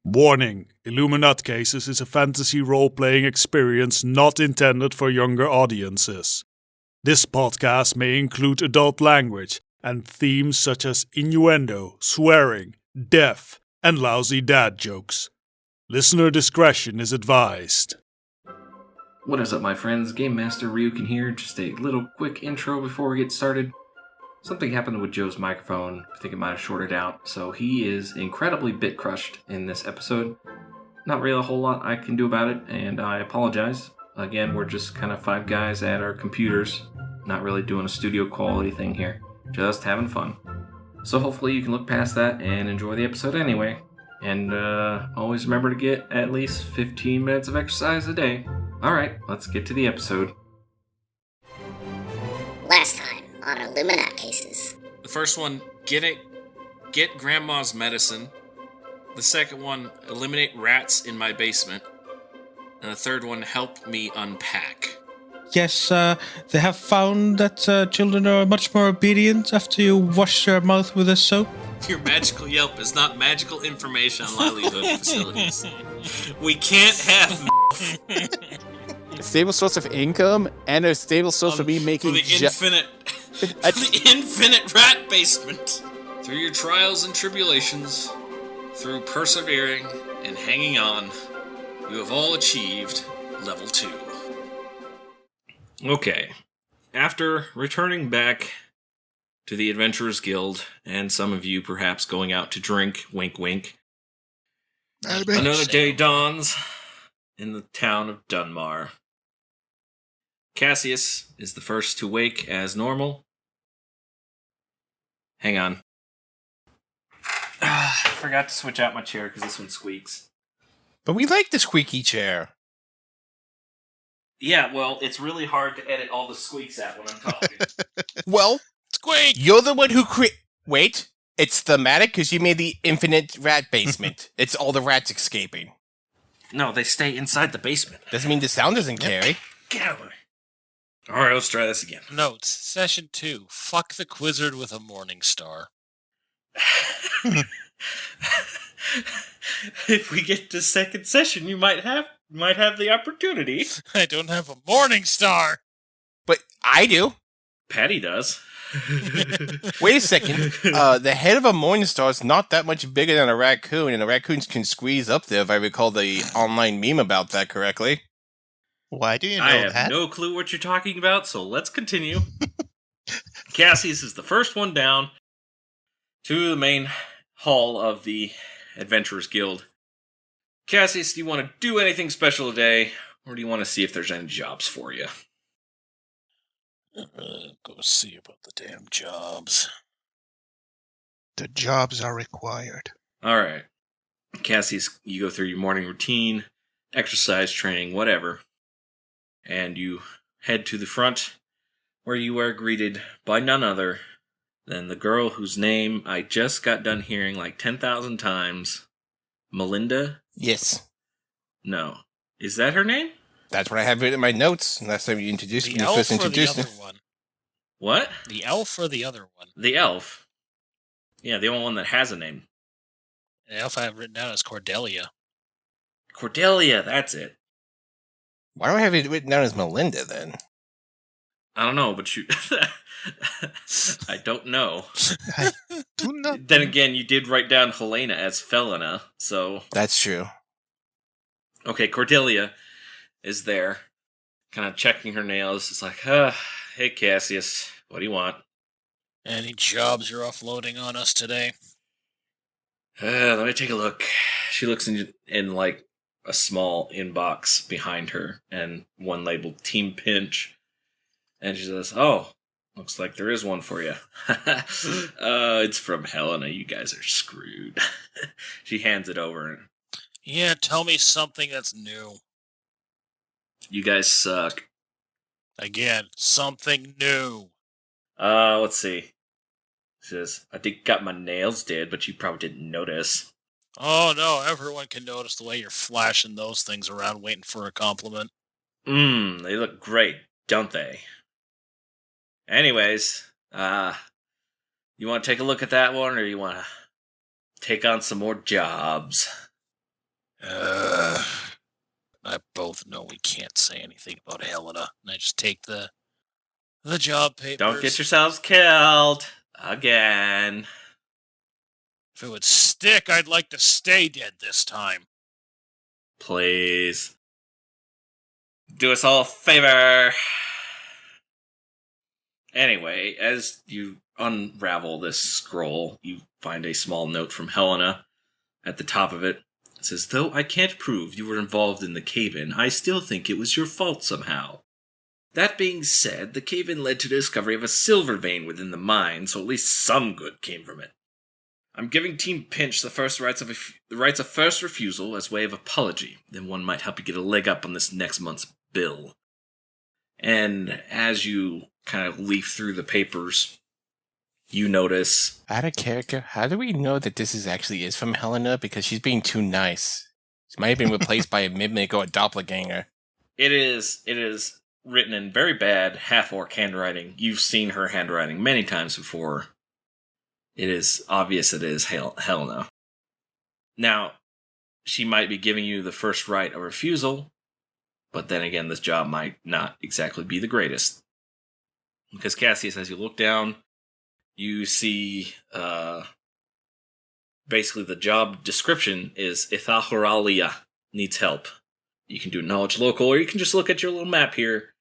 Warning: Illuminutcases is a fantasy role-playing experience not intended for younger audiences. This podcast may include adult language and themes such as innuendo, swearing, death, and lousy dad jokes. Listener discretion is advised. What is up, my friends? Game Master Ryukin here. Just a little quick intro before we get started. Something happened with Joe's microphone. I think it might have shorted out, so he is incredibly bit crushed in this episode. Not really a whole lot I can do about it, and I apologize. Again, we're just kind of five guys at our computers, not really doing a studio quality thing here, just having fun. So hopefully you can look past that and enjoy the episode anyway. And always remember to get at least 15 minutes of exercise a day. Alright, let's get to the episode. Last time on Illuminutcases. The first one, get grandma's medicine. The second one, eliminate rats in my basement. And the third one, help me unpack. Yes, they have found that children are much more obedient after you wash their mouth with a soap. Your magical Yelp is not magical information on livelihood facilities. We can't have a stable source of income and a stable source of me making the infinite rat basement. Through your trials and tribulations, through persevering and hanging on, you have all achieved level 2. Okay. After returning back to the Adventurers Guild, and some of you perhaps going out to drink, wink wink, another day dawns in the town of Dunmar. Cassius is the first to wake as normal. Hang on. Forgot to switch out my chair because this one squeaks. But we like the squeaky chair. Yeah, well, it's really hard to edit all the squeaks out when I'm talking. Well, squeak! You're the one who Wait, it's thematic because you made the infinite rat basement. It's all the rats escaping. No, they stay inside the basement. Doesn't mean the sound doesn't carry. Get out of me. Alright, let's try this again. Notes, Session 2. Fuck the Quizzard with a Morning Star. If we get to second session, you might have the opportunity. I don't have a Morning Star! But I do. Patty does. Wait a second. The head of a Morningstar is not that much bigger than a raccoon, and the raccoons can squeeze up there, if I recall the online meme about that correctly. Why do you know that? I that? have no clue what you're talking about, so let's continue. Cassius is the first one down to the main hall of the Adventurers Guild. Cassius, do you want to do anything special today, or do you want to see if there's any jobs for you? Go see about the damn jobs. The jobs are required. Alright. Cassius, you go through your morning routine, exercise, training, whatever, and you head to the front, where you are greeted by none other than the girl whose name I just got done hearing like 10,000 times. Melinda? Yes. No. Is that her name? That's what I have written in my notes. Last time you first introduced me. One? What? The elf or the other one? The elf. Yeah, the only one that has a name. The elf I have written down is Cordelia. Cordelia, that's it. Why do I have it written down as Melinda, then? I don't know, but you... I don't know. I do not. Then again, you did write down Helena as Helena, so... That's true. Okay, Cordelia is there, kind of checking her nails. It's like, hey Cassius, what do you want? Any jobs you're offloading on us today? Let me take a look. She looks in like a small inbox behind her, and one labeled Team Pinch. And she says, oh, looks like there is one for you. It's from Helena. You guys are screwed. She hands it over. Yeah, tell me something that's new. You guys suck. Again, something new. Let's see. She says, I got my nails did, but you probably didn't notice. Oh no, everyone can notice the way you're flashing those things around waiting for a compliment. They look great, don't they? Anyways, you want to take a look at that one, or you want to take on some more jobs? I both know we can't say anything about Helena. And I just take the job papers. Don't get yourselves killed again. If it would stick, I'd like to stay dead this time. Please. Do us all a favor. Anyway, as you unravel this scroll, you find a small note from Helena. At the top of it, it says, "Though I can't prove you were involved in the cave-in, I still think it was your fault somehow. That being said, the cave-in led to the discovery of a silver vein within the mine, so at least some good came from it. I'm giving Team Pinch the rights of first refusal as way of apology. Then one might help you get a leg up on this next month's bill." And as you kind of leaf through the papers, you notice... Out of character, how do we know that this is from Helena? Because she's being too nice. She might have been replaced by a mimic or a doppelganger. It is written in very bad half-orc handwriting. You've seen her handwriting many times before. It is obvious it is Helena. Now, she might be giving you the first right of refusal, but then again, this job might not exactly be the greatest. Because Cassius, as you look down, you see basically the job description is Ithahoralia needs help. You can do knowledge local, or you can just look at your little map here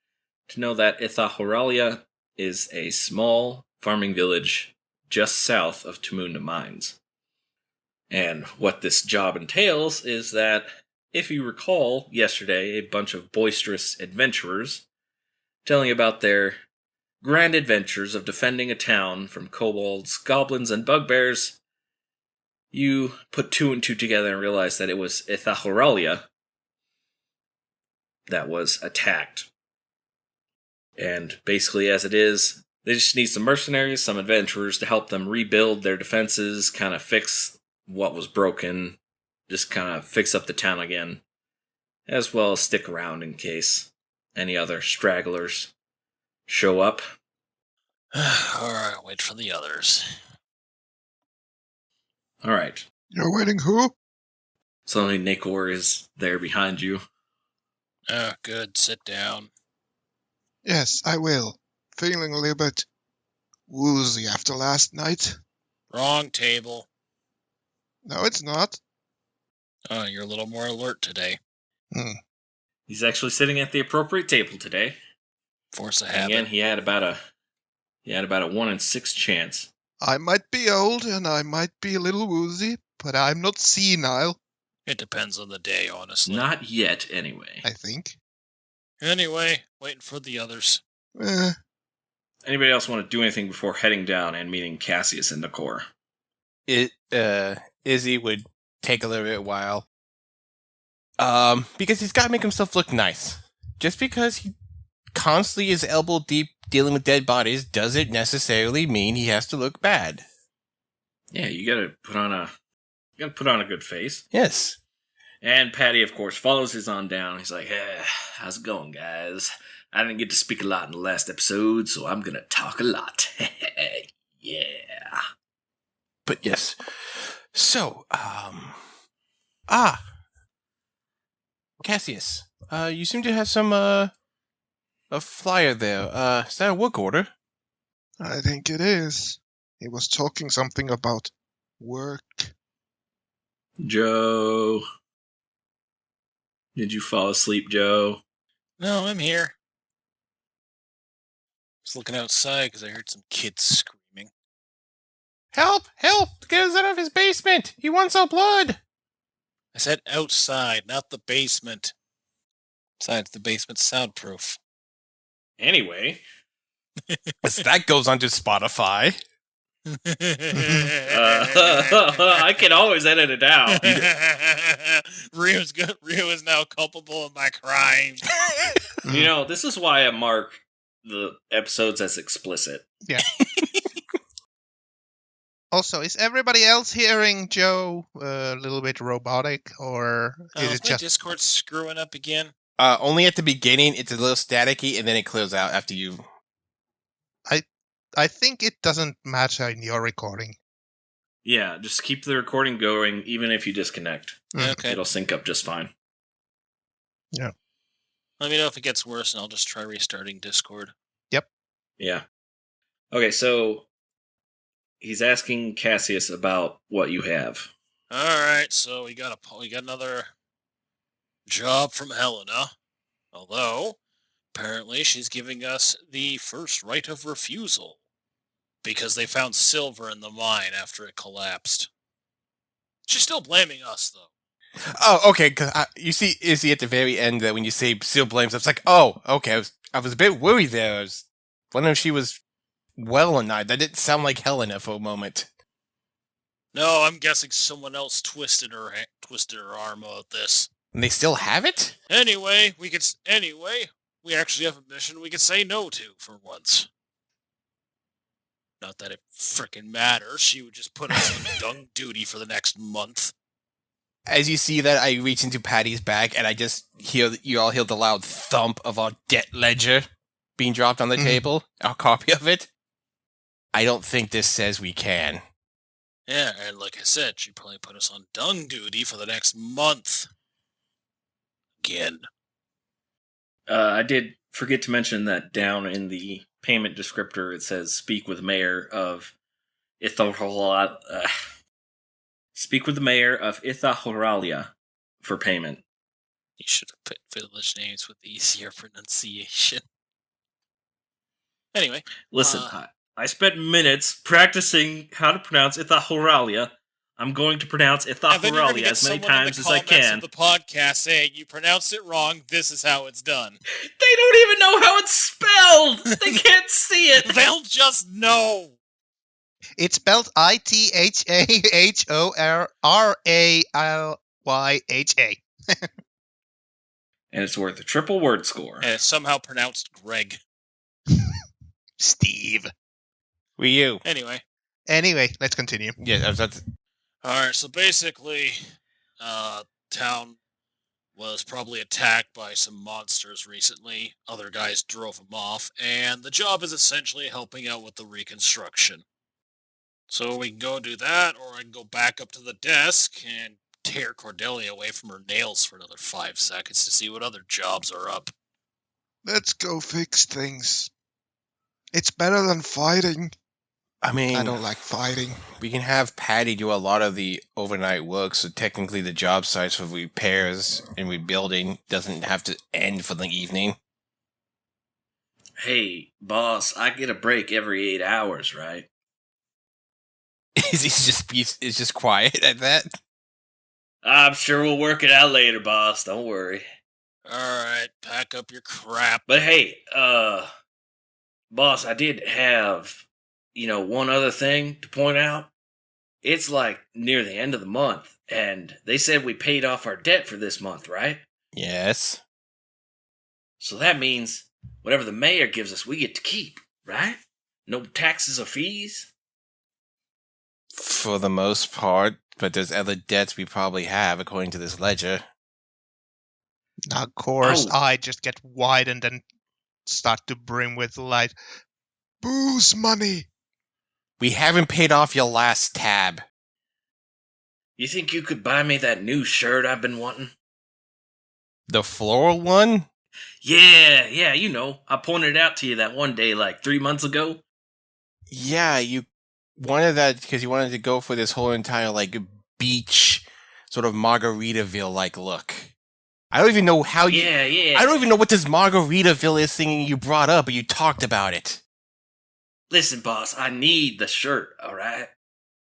to know that Ithahoralia is a small farming village just south of Temunda Mines. And what this job entails is that, if you recall yesterday, a bunch of boisterous adventurers telling about their grand adventures of defending a town from kobolds, goblins, and bugbears, you put two and two together and realized that it was Ithahoralia that was attacked. And basically, as it is, they just need some mercenaries, some adventurers to help them rebuild their defenses, kind of fix what was broken, just kind of fix up the town again, as well as stick around in case any other stragglers show up. Alright, wait for the others. Alright. You're waiting who? Suddenly Nakor is there behind you. Oh, good, sit down. Yes, I will. Feeling a little bit woozy after last night. Wrong table. No, it's not. Oh, you're a little more alert today. He's actually sitting at the appropriate table today. Force a And habit. again, he had about a 1 in 6 chance. I might be old and I might be a little woozy, but I'm not senile, It depends on the day, honestly. Not yet, anyway. I think. Anyway, waiting for the others. Anybody else want to do anything before heading down and meeting Cassius and Nakor? Izzy would take a little bit while. Because he's got to make himself look nice. Just because he constantly is elbow deep dealing with dead bodies doesn't necessarily mean he has to look bad. Yeah, you gotta put on a good face. Yes. And Patty, of course, follows his on down. He's like, "Hey, how's it going, guys? I didn't get to speak a lot in the last episode, so I'm gonna talk a lot." Yeah. But yes. So, Cassius, you seem to have some, a flyer there. Is that a work order? I think it is. He was talking something about work. Joe. Did you fall asleep, Joe? No, I'm here. Just looking outside because I heard some kids screaming. Help! Help! Get us out of his basement! He wants our blood! I said outside, not the basement. Besides, the basement's soundproof. Anyway. As that goes onto Spotify. I can always edit it out. Ryu is now culpable of my crimes. You know, this is why I mark the episodes as explicit. Yeah. Also, is everybody else hearing Joe a little bit robotic, or is Is it my just... Discord screwing up again? Only at the beginning, it's a little staticky, and then it clears out after you... I think it doesn't matter in your recording. Yeah, just keep the recording going, even if you disconnect. Okay. It'll sync up just fine. Yeah. Let me know if it gets worse, and I'll just try restarting Discord. Yeah. Okay, so he's asking Cassius about what you have. All right, so we got another job from Helena. Although, apparently she's giving us the first right of refusal. Because they found silver in the mine after it collapsed. She's still blaming us, though. Oh, okay. Cause you see Izzy at the very end that when you say still blames, I was like, oh, okay. I was a bit worried there. I was wondering if she was well or not. That didn't sound like Helena for a moment. No, I'm guessing someone else twisted her arm out this. And they still have it? Anyway, we actually have a mission we could say no to for once. Not that it frickin' matters. She would just put us on dung duty for the next month. As you see that, I reach into Patty's bag and I just you all hear the loud thump of our debt ledger being dropped on the table. A copy of it. I don't think this says we can. Yeah, and like I said, she'd probably put us on dung duty for the next month. Again. I did forget to mention that down in the payment descriptor, it says speak with mayor of Ithahora. Speak with the mayor of Ithahoralia for payment. You should have put village names with easier pronunciation. Anyway. Listen, I spent minutes practicing how to pronounce Ithahoralia. I'm going to pronounce Ithahoralia as many times as I can. The podcast saying you pronounced it wrong. This is how it's done. They don't even know how it's spelled. They can't see it. They'll just know. It's spelled Ithahoralyaha. And it's worth a triple word score. And it's somehow pronounced Greg. Steve. You. Anyway, let's continue. Yeah, that's... Alright, so basically, town was probably attacked by some monsters recently. Other guys drove them off, and the job is essentially helping out with the reconstruction. So we can go do that, or I can go back up to the desk and tear Cordelia away from her nails for another 5 seconds to see what other jobs are up. Let's go fix things. It's better than fighting. I mean... I don't like fighting. We can have Patty do a lot of the overnight work, so technically the job sites for repairs and rebuilding doesn't have to end for the evening. Hey, boss, I get a break every 8 hours, right? Is he just quiet at that? I'm sure we'll work it out later, boss. Don't worry. Alright, pack up your crap. But hey, boss, I did have, one other thing to point out. It's like near the end of the month, and they said we paid off our debt for this month, right? Yes. So that means whatever the mayor gives us, we get to keep, right? No taxes or fees? For the most part, but there's other debts we probably have, according to this ledger. Of course, Oh. I just get wide and then start to brim with light. Booze money! We haven't paid off your last tab. You think you could buy me that new shirt I've been wanting? The floral one? Yeah, I pointed it out to you that one day like 3 months ago. Yeah, you wanted that because you wanted to go for this whole entire, beach, sort of Margaritaville-like look. I don't even know how you... Yeah. I don't even know what this Margaritaville is thing you brought up, but you talked about it. Listen, boss, I need the shirt, alright?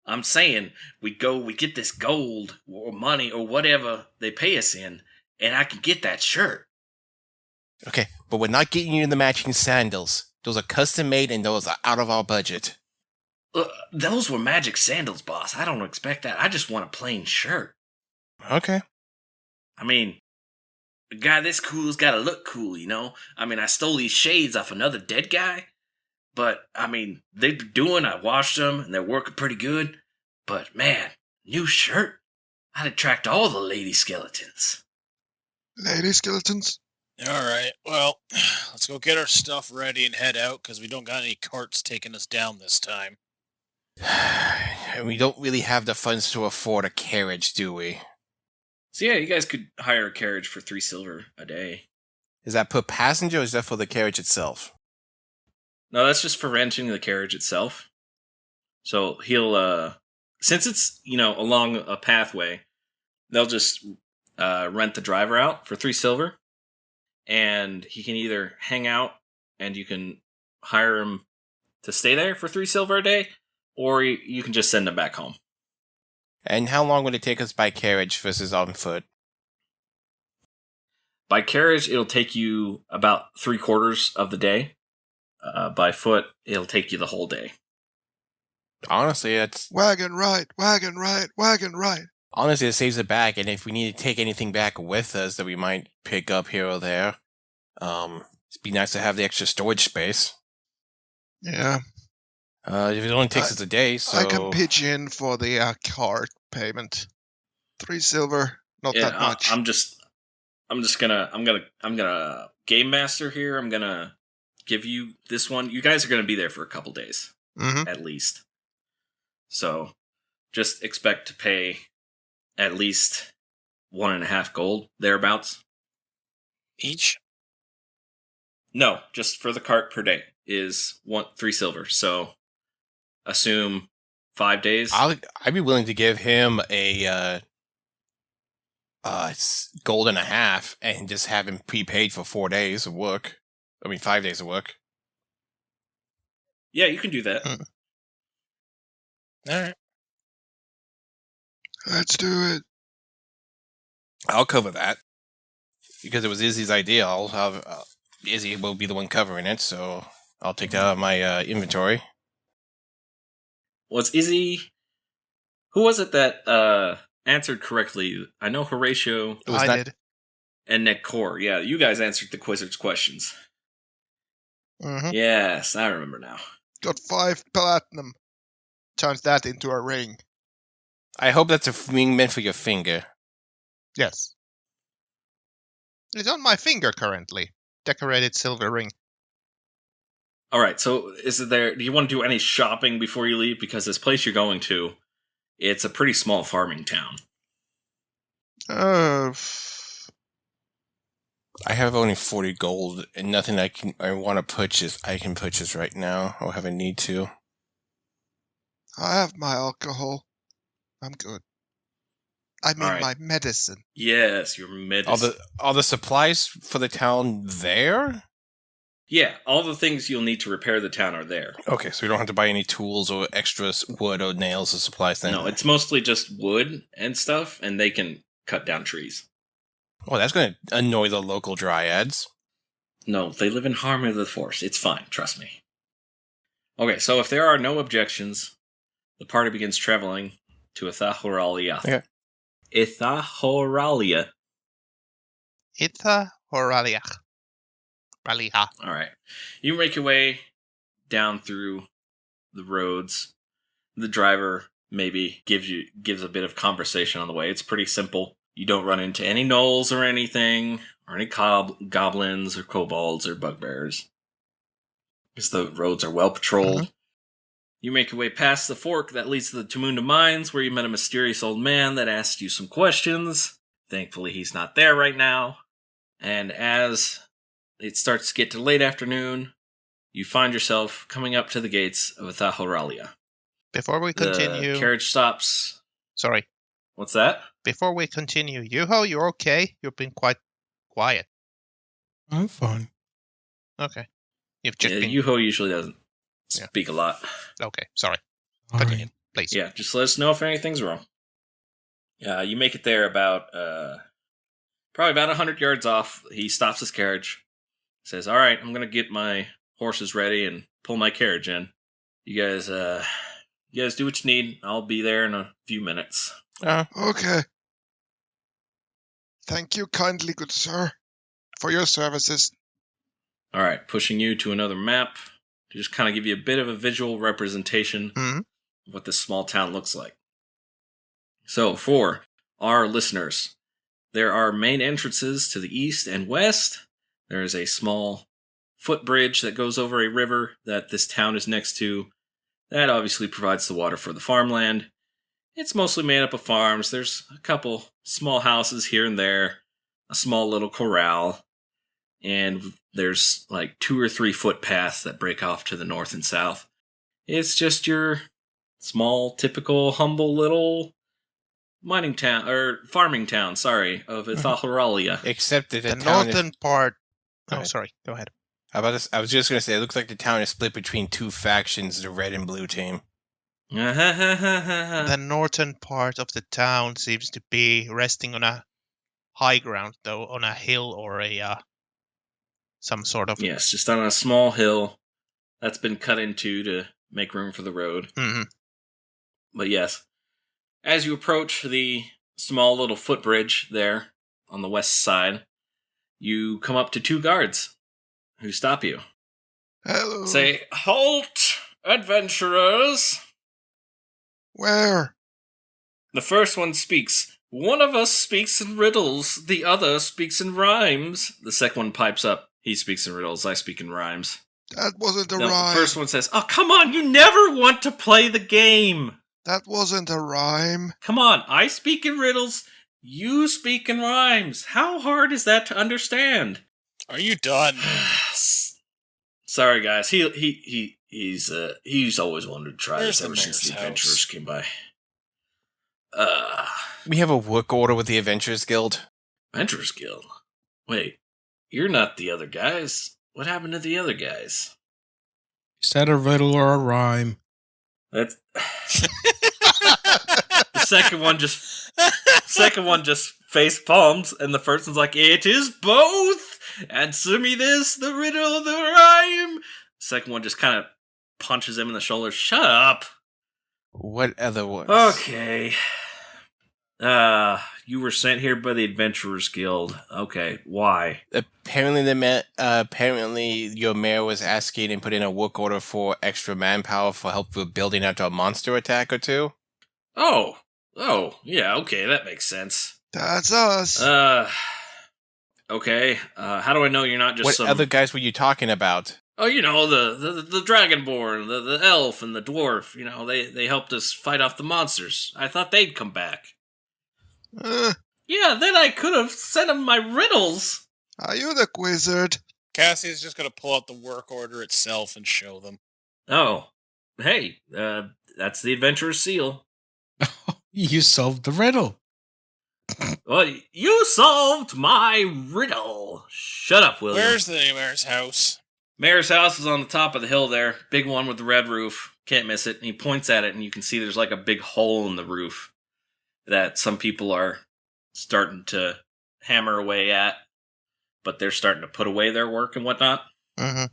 I'm saying we get this gold or money or whatever they pay us in, and I can get that shirt. Okay, but we're not getting you the matching sandals. Those are custom made and those are out of our budget. Those were magic sandals, boss. I don't expect that. I just want a plain shirt. Okay. I mean, a guy this cool's gotta look cool, I stole these shades off another dead guy. But, they're doing, I washed them, and they're working pretty good. But, man, new shirt? I'd attract all the lady skeletons. Lady skeletons? Alright, well, let's go get our stuff ready and head out, because we don't got any carts taking us down this time. We don't really have the funds to afford a carriage, do we? So yeah, you guys could hire a carriage for 3 silver a day. Is that per passenger or is that for the carriage itself? No, that's just for renting the carriage itself. So he'll, since it's, along a pathway, they'll just rent the driver out for 3 silver. And he can either hang out and you can hire him to stay there for 3 silver a day, or you can just send him back home. And how long would it take us by carriage versus on foot? By carriage, it'll take you about 3/4 of the day. By foot, it'll take you the whole day. Honestly, it's Wagon right, wagon right, wagon right. honestly it saves it back, and if we need to take anything back with us that we might pick up here or there, it'd be nice to have the extra storage space. Yeah, If it only takes us a day, so I can pitch in for the cart payment. 3 silver, not that much. I'm gonna game master here. I'm gonna give you this one. You guys are gonna be there for a couple days, at least. So, just expect to pay at least 1.5 gold thereabouts. Each? No, just for the cart per day is 3 silver. So, assume 5 days. I'd be willing to give him a gold and a half and just have him prepaid for 4 days of work. 5 days of work. Yeah, you can do that. All right. Let's do it. I'll cover that because it was Izzy's idea. I'll have Izzy will be the one covering it, so I'll take that out of my inventory. Was Izzy? Who was it that answered correctly? I know Horatio I did. and Nekor. Yeah, you guys answered the Quizzard's questions. Yes, I remember now. Got 5 platinum. Turns that into a ring. I hope that's a ring meant for your finger. Yes. It's on my finger currently. Decorated silver ring. All right, so do you want to do any shopping before you leave? Because this place you're going to, it's a pretty small farming town. I have only 40 gold and nothing I want to purchase. I can purchase right now or have a need to. I have my alcohol. I'm good. I mean my medicine. Yes, your medicine. Are the supplies for the town there? Yeah, all the things you'll need to repair the town are there. Okay, so we don't have to buy any tools or extra wood or nails or supplies then? No, it's mostly just wood and stuff, and they can cut down trees. Well, that's going to annoy the local dryads. No, they live in harmony with the force. It's fine, trust me. Okay, so if there are no objections, the party begins traveling to Ithahoralia. Okay. Ithahoralia. Ithahoralia. Raliha. All right. You make your way down through the roads. The driver maybe gives a bit of conversation on the way. It's pretty simple. You don't run into any gnolls or anything, or any goblins or kobolds or bugbears, because the roads are well patrolled. You make your way past the fork that leads to the Temunda Mines, where you met a mysterious old man that asked you some questions. Thankfully, he's not there right now. And as it starts to get to late afternoon, you find yourself coming up to the gates of Ithahoralia. Before we continue... The carriage stops. Sorry. What's that? Before we continue, Yuho, you're okay? You've been quite quiet. I'm fine. Okay. You've just been... Yuho usually doesn't speak a lot. Okay, sorry. All Continue, right. please. Yeah, just let us know if anything's wrong. You make it there about, probably about 100 yards off. He stops his carriage, says, all right, I'm going to get my horses ready and pull my carriage in. You guys do what you need. I'll be there in a few minutes. Okay. Thank you kindly, good sir, for your services. All right, pushing you to another map to just kind of give you a bit of a visual representation of what this small town looks like. So, for our listeners, there are main entrances to the east and west. There is a small footbridge that goes over a river that this town is next to. That obviously provides the water for the farmland. It's mostly made up of farms. There's a couple small houses here and there, a small little corral, and there's like 2 or 3 footpaths that break off to the north and south. It's just your small, typical, humble little mining town, or farming town, of Ithahora. Except that The the town northern is... part. Go Oh, ahead. sorry. Go ahead. I was just going to say, it looks like the town is split between 2 factions, the red and blue team. The northern part of the town seems to be resting on a high ground, though, on a hill or a some sort of. Yes, just on a small hill that's been cut into to make room for the road. Mhm. But yes, as you approach the small little footbridge there on the west side, you come up to 2 guards who stop you. Hello. Say, "Halt, adventurers!" Where? The first one speaks. "One of us speaks in riddles, the other speaks in rhymes." The second one pipes up. "He speaks in riddles, I speak in rhymes." That wasn't a No, rhyme. the first one says, "Oh, come on, you never want to play the game." That wasn't a rhyme. Come on, I speak in riddles, you speak in rhymes. How hard is that to understand? Are you done? Sorry, guys. He's always wanted to try Where's this the ever since the mayor's adventurers house? came by. We have a work order with the Adventurers Guild. Adventurers Guild? Wait, you're not the other guys. What happened to the other guys? Is that a riddle or a rhyme? That's the second one just face palms, and the first one's like, "It is both. Answer me this, the riddle, the rhyme." Second one just kind of punches him in the shoulder. "Shut up." What other ones? Okay. You were sent here by the Adventurers Guild. Okay, why? Apparently your mayor was asking and put in a work order for extra manpower for help with building after a monster attack or 2. Oh, yeah, okay, that makes sense. That's us. Okay, how do I know you're not just What some... other guys were you talking about? Oh, you know, the Dragonborn, the elf, and the dwarf. You know, they helped us fight off the monsters. I thought they'd come back. Yeah, then I could have sent them my riddles. Are you the wizard? Cassie's just going to pull out the work order itself and show them. Oh, hey, that's the Adventurer's seal. You solved the riddle. Well, you solved my riddle. Shut up, William. Where's the mayor's house? Mayor's house is on the top of the hill there. Big one with the red roof. Can't miss it. And he points at it, and you can see there's like a big hole in the roof that some people are starting to hammer away at, but they're starting to put away their work and whatnot. Mm-hmm.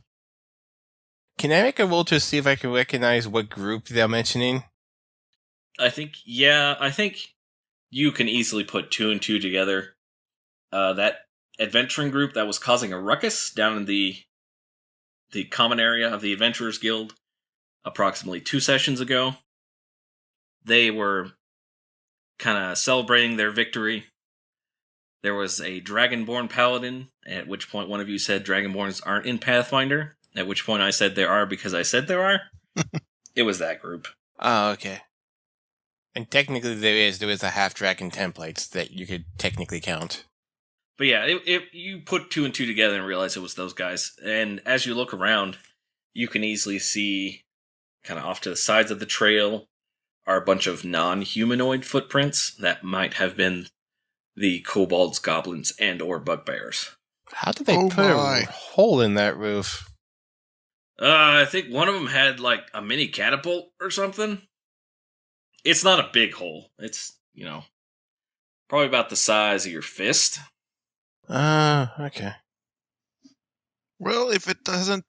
Can I make a roll to see if I can recognize what group they're mentioning? I think you can easily put 2 and 2 together. That adventuring group that was causing a ruckus down in the common area of the Adventurers Guild approximately 2 sessions ago. They were kind of celebrating their victory. There was a Dragonborn Paladin, at which point one of you said Dragonborns aren't in Pathfinder, at which point I said there are because I said there are. It was that group. Oh, okay. And technically there is a half-dragon template that you could technically count. But yeah, if you put 2 and 2 together and realize it was those guys, and as you look around, you can easily see, kind of off to the sides of the trail, are a bunch of non-humanoid footprints that might have been the kobolds, goblins, and or bugbears. How did they Oh put my. a hole in that roof? I think one of them had like a mini catapult or something. It's not a big hole. It's, probably about the size of your fist. Okay. Well, if it doesn't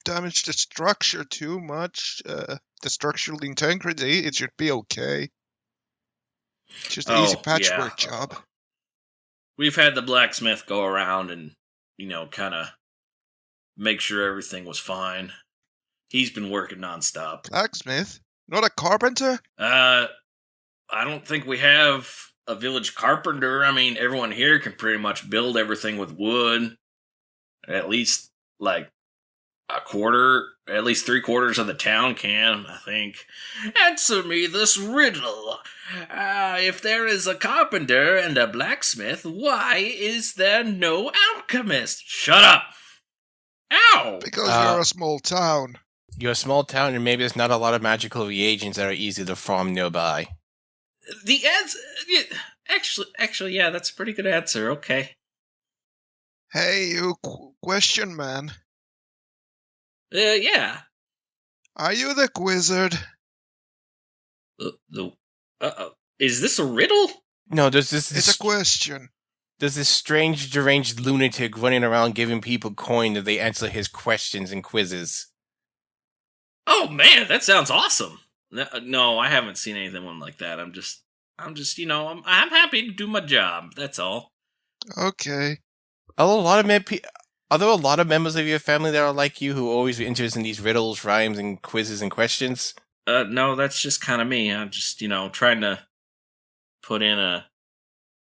damage the structure too much, the structural integrity, it should be okay. Just an easy patchwork job. We've had the blacksmith go around and, kind of make sure everything was fine. He's been working nonstop. Blacksmith? Not a carpenter? I don't think we have a village carpenter. I mean, everyone here can pretty much build everything with wood. At least, like, a quarter at least 3/4 of the town can, I think. Answer me this riddle. If there is a carpenter and a blacksmith, why is there no alchemist? Shut up! Ow! Because you're a small town. You're a small town, and maybe there's not a lot of magical reagents that are easy to farm nearby. The answer... Actually, yeah, that's a pretty good answer. Okay. Hey, you question man. Yeah. Are you the wizard? Is this a riddle? No, there's this... It's a question. There's this strange, deranged lunatic running around giving people coin that they answer his questions and quizzes. Oh man, that sounds awesome. No, I haven't seen anything like that. I'm just, I'm happy to do my job. That's all. Okay. Are there a lot of members of your family that are like you who are always interested in these riddles, rhymes, and quizzes and questions? No, that's just kind of me. I'm just, trying to put in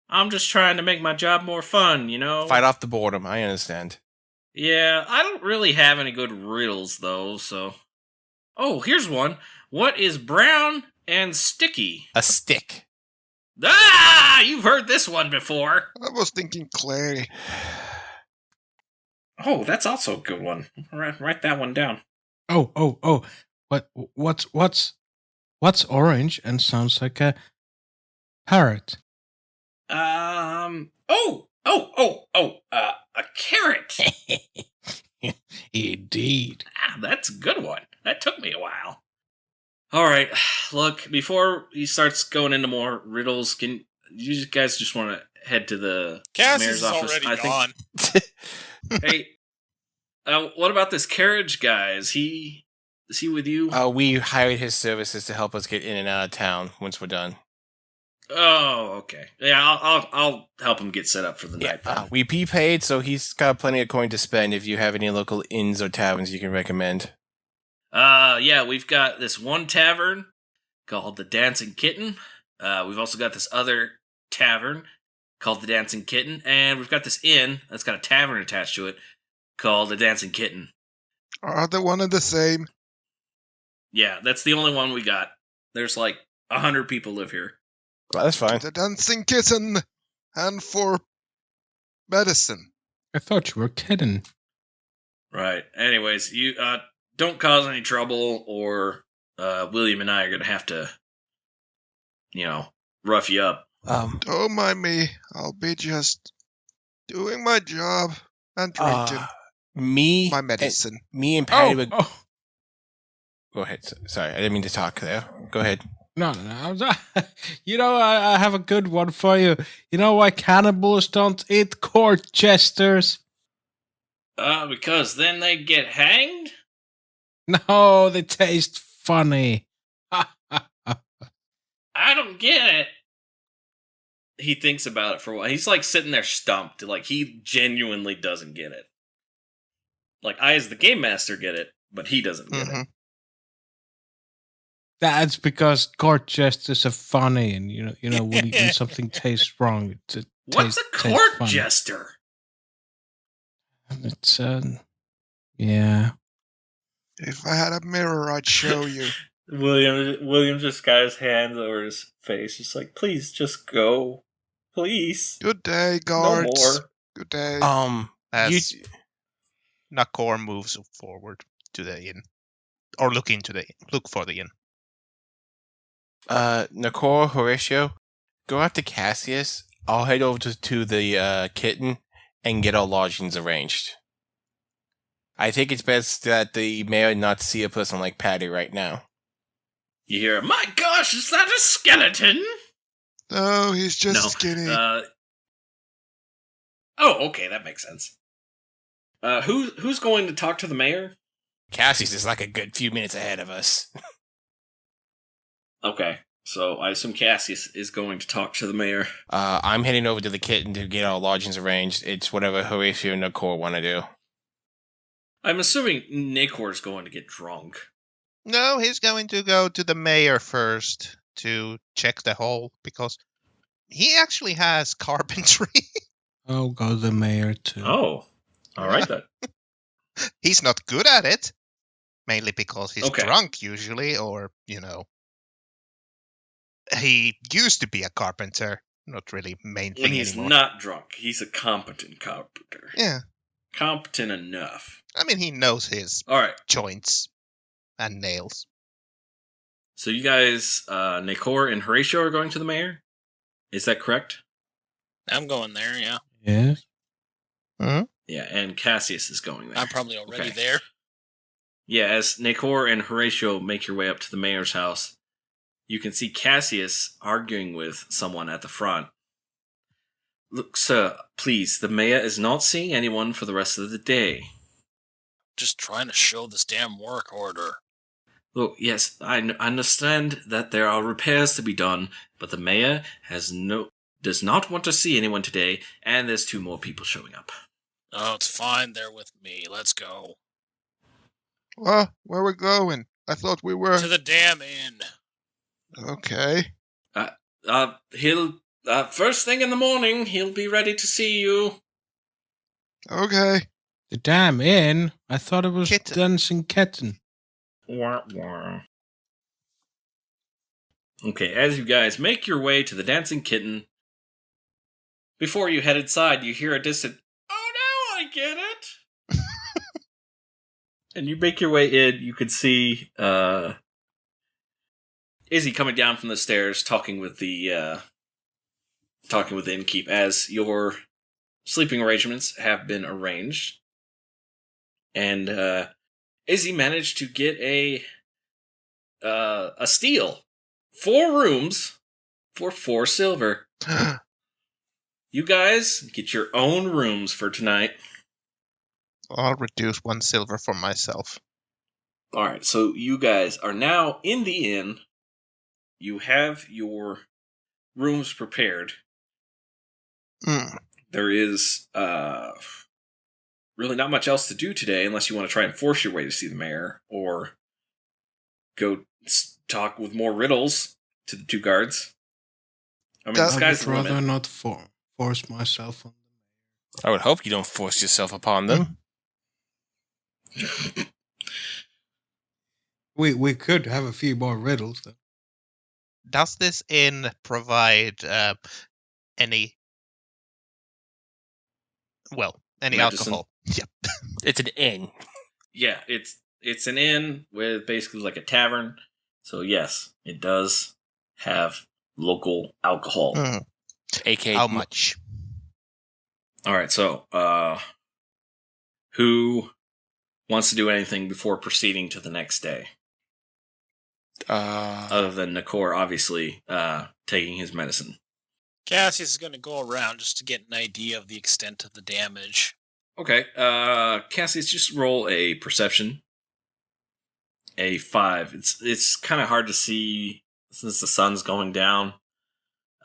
I'm just trying to make my job more fun, Fight off the boredom, I understand. Yeah, I don't really have any good riddles, though, so... Oh, here's one. What is brown and sticky? A stick. Ah! You've heard this one before. I was thinking clay. Oh, that's also a good one. Write that one down. Oh. What's orange and sounds like a parrot? A carrot. Indeed. That's a good one. That took me a while. All right, look, before he starts going into more riddles, can you guys just want to head to the Cassie's mayor's office? already gone. Hey, what about this carriage guy? Is he with you? We hired his services to help us get in and out of town once we're done. Oh, okay. Yeah, I'll help him get set up for the night. We be paid, so he's got plenty of coin to spend if you have any local inns or taverns you can recommend. Yeah, we've got this one tavern called the Dancing Kitten. We've also got this other tavern called the Dancing Kitten, and we've got this inn that's got a tavern attached to it called the Dancing Kitten. Are they one and the same? Yeah, that's the only one we got. There's like 100 people live here. Well, that's fine. The Dancing Kitten, and for medicine. I thought you were kidding. Right. Anyways, you don't cause any trouble, or William and I are gonna have to, rough you up. Don't mind me. I'll be just doing my job and drinking my medicine. Me and Patty would... Oh. Go ahead. Sorry, I didn't mean to talk there. Go ahead. No. I have a good one for you. You know why cannibals don't eat court jesters? Because then they get hanged? No, they taste funny. I don't get it. He thinks about it for a while. He's like sitting there stumped. Like, he genuinely doesn't get it. Like, I as the game master get it, but he doesn't get it. That's because court jesters are funny, and when something tastes wrong, What's a court jester? It's yeah. If I had a mirror, I'd show you. William just got his hands over his face, just like, please, just go, please. Good day, guards. No more. Good day. As Nakor moves forward to the inn, or look for the inn. Nakor, Horatio, go after Cassius. I'll head over to the kitten and get our lodgings arranged. I think it's best that the mayor not see a person like Patty right now. You hear, my gosh, is that a skeleton? No, he's just skinny. Okay, that makes sense. Who's going to talk to the mayor? Cassius is like a good few minutes ahead of us. Okay, so I assume Cassius is going to talk to the mayor. I'm heading over to the kitten to get our lodgings arranged. It's whatever Horatio and Nakor want to do. I'm assuming Nakor's going to get drunk. No, he's going to go to the mayor first to check the hole, because he actually has carpentry. I'll go to the mayor too. Oh, all right then. He's not good at it, mainly because he's Okay. drunk usually, or, he used to be a carpenter. Not really main When thing he's anymore. not drunk, he's a competent carpenter. Yeah. Competent enough. I mean, he knows his All right. joints and nails. So you guys, Nakor and Horatio are going to the mayor? Is that correct? I'm going there, yeah. Yes. Yeah, and Cassius is going there. I'm probably already Okay. there. Yeah, as Nakor and Horatio make your way up to the mayor's house, you can see Cassius arguing with someone at the front. Look, sir, please, the mayor is not seeing anyone for the rest of the day. Just trying to show this damn work order. Look, yes, I understand that there are repairs to be done, but the mayor does not want to see anyone today, and there's 2 more people showing up. Oh, it's fine. They're with me. Let's go. Well, where we going? I thought we were... To the damn inn. Okay. He'll first thing in the morning, he'll be ready to see you. Okay. The damn inn? I thought it was Kitten. Dancing Kitten. Wah, wah. Okay, as you guys make your way to the Dancing Kitten, before you head inside, you hear a distant, "Oh, now I get it!" And you make your way in, you can see Izzy coming down from the stairs, talking with the innkeep, as your sleeping arrangements have been arranged. And Izzy managed to get a steal. 4 rooms for 4 silver. You guys get your own rooms for tonight. I'll reduce 1 silver for myself. Alright, so you guys are now in the inn. You have your rooms prepared. There is really not much else to do today unless you want to try and force your way to see the mayor or go talk with more riddles to the 2 guards. I mean, the I sky's would the rather limit. not force myself on them. I would hope you don't force yourself upon them. We could have a few more riddles, though. Does this inn provide any Medicine? alcohol? Yep. It's an inn. Yeah, it's an inn with basically like a tavern. So yes, it does have local alcohol. A.k.a. How much? All right, so who wants to do anything before proceeding to the next day? Other than Nakor, obviously, taking his medicine. Cassius is going to go around just to get an idea of the extent of the damage. Okay, Cassius, just roll a perception. A 5. It's kind of hard to see since the sun's going down.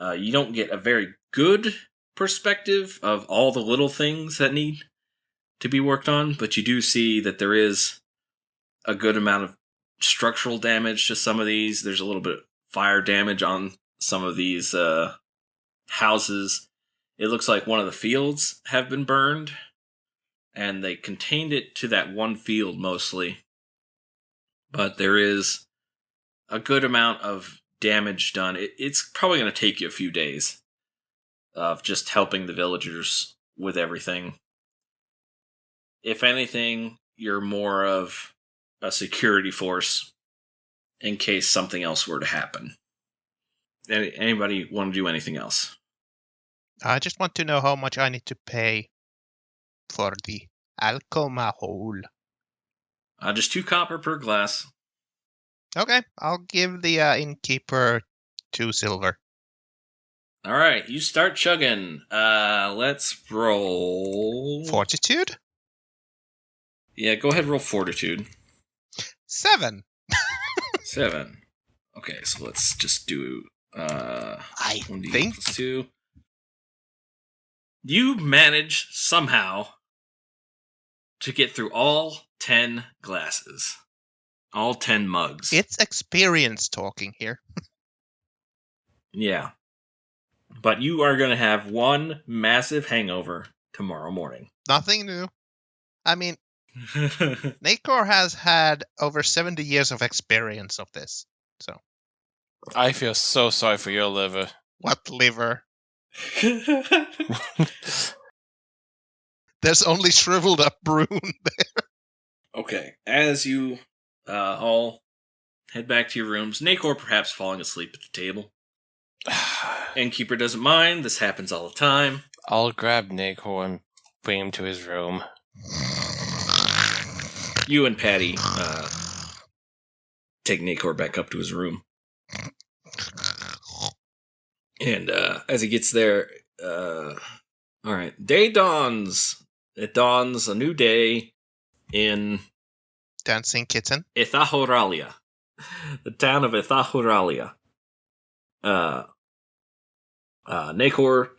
You don't get a very good perspective of all the little things that need to be worked on, but you do see that there is a good amount of structural damage to some of these. There's a little bit of fire damage on some of these houses. It looks like one of the fields have been burned, and they contained it to that one field mostly. But there is a good amount of damage done. It's probably going to take you a few days of just helping the villagers with everything. If anything, you're more of a security force in case something else were to happen. Anybody want to do anything else? I just want to know how much I need to pay for the alcohol. Just 2 copper per glass. Okay, I'll give the innkeeper 2 silver. All right, you start chugging. Let's roll. Fortitude? Yeah, go ahead, roll fortitude. 7. 7. Okay, so let's just do I 1d think plus 2. You manage somehow to get through all 10 glasses. All 10 mugs. it's experience talking here. Yeah. But you are going to have one massive hangover tomorrow morning. Nothing new. I mean, Nakor has had over 70 years of experience of this. So, I feel so sorry for your liver. what liver? There's only shriveled up Brune there. Okay, as you all head back to your rooms, Nakor perhaps falling asleep at the table. Innkeeper doesn't mind. This happens all the time. I'll grab Nakor and bring him to his room. You and Patty take Nakor back up to his room. And as he gets there, all right, day dawns. It dawns a new day in Dancing kitten. Ithahoralia, the town of Ithahoralia. Nakor